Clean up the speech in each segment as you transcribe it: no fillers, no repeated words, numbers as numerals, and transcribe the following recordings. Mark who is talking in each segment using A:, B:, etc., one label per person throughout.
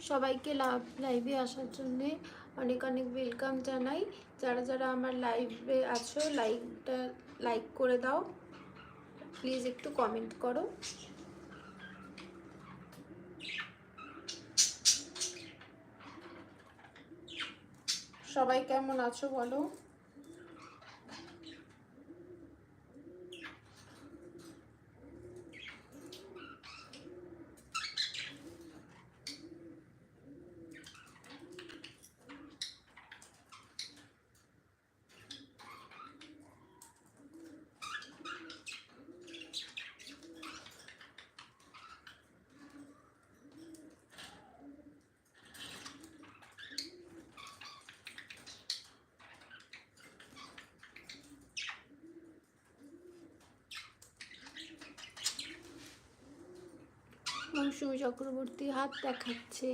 A: সবাইকে লাইভে আসার জন্যে অনেক অনেক ওয়েলকাম জানাই। যারা যারা আমার লাইভে আছো লাইভটা লাইক করে দাও, প্লিজ একটু কমেন্ট করো। সবাই কেমন আছো বলো। মৌসুমী চক্রবর্তী হাত দেখাচ্ছে।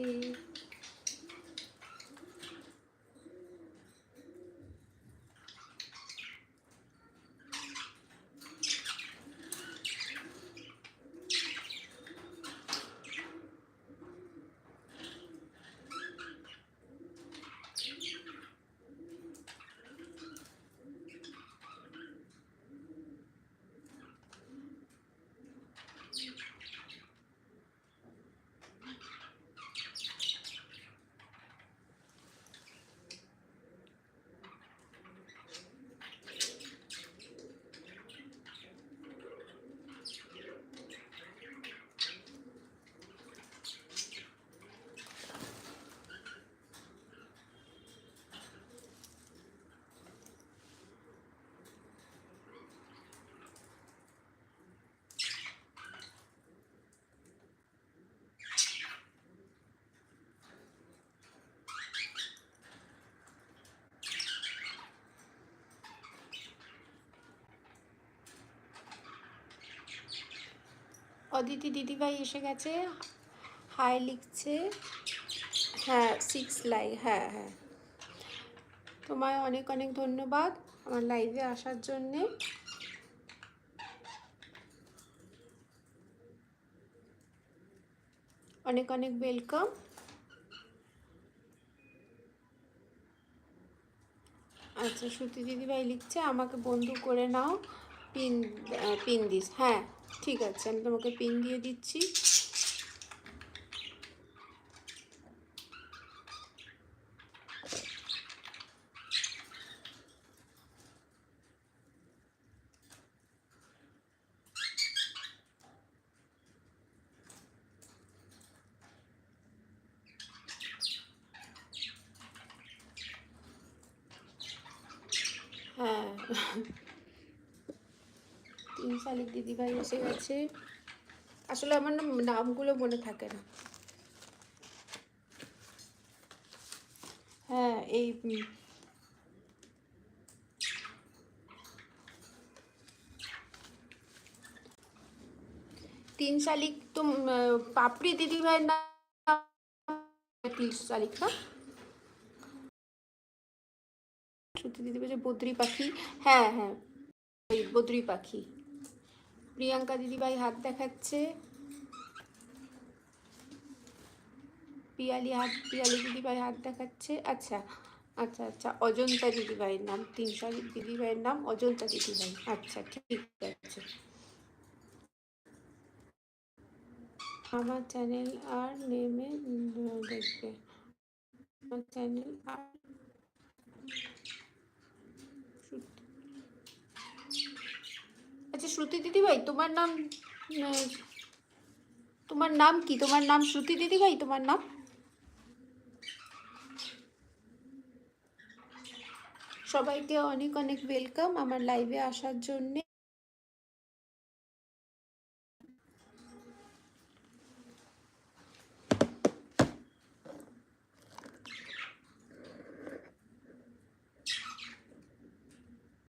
A: অদিতি দিদিভাই এসে গেছে, হাই লিখছে। হ্যাঁ 6 লাইক, হ্যাঁ হ্যাঁ, তোমায় অনেক অনেক ধন্যবাদ আমার লাইভে আসার জন্যে। অনেক অনেক ওয়েলকাম। আচ্ছা শ্রুতি দিদিভাই লিখছে আমাকে বন্ধু করে নাও, পিন পিন দিস। হ্যাঁ ঠিক আছে, আমি তোমাকে পিন দিয়ে দিচ্ছি। হ্যাঁ 3 শালিক দিদিভাই এসে গেছে। আসলে আমার নামগুলো মনে থাকে না। হ্যাঁ এই 3 শালিক তো পাপড়ি দিদিভাইয়ের নাম 3 শালিক না? শ্রুতি দিদিভাই যে বদ্রি পাখি, হ্যাঁ হ্যাঁ ওই বদ্রি পাখি। প্রিয়াঙ্কা দিদিভাই হাত দেখাচ্ছে। পিয়ালি দিদিভাই হাত দেখাচ্ছে। আচ্ছা আচ্ছা আচ্ছা, অজন্তা দিদিভাইয়ের নাম, 3 শালিক দিদিভাইয়ের নাম অজন্তা দিদিভাই। আচ্ছা ঠিক আছে। আমার চ্যানেল আর নেমে দেখবে, আমার চ্যানেল আর আচ্ছা শ্রুতি দিদিভাই তোমার নাম তোমার নাম কি? তোমার নাম শ্রুতি দিদিভাই তোমার নাম? সবাইকে অনেক অনেক ওয়েলকাম আমার লাইভে আসার জন্যে।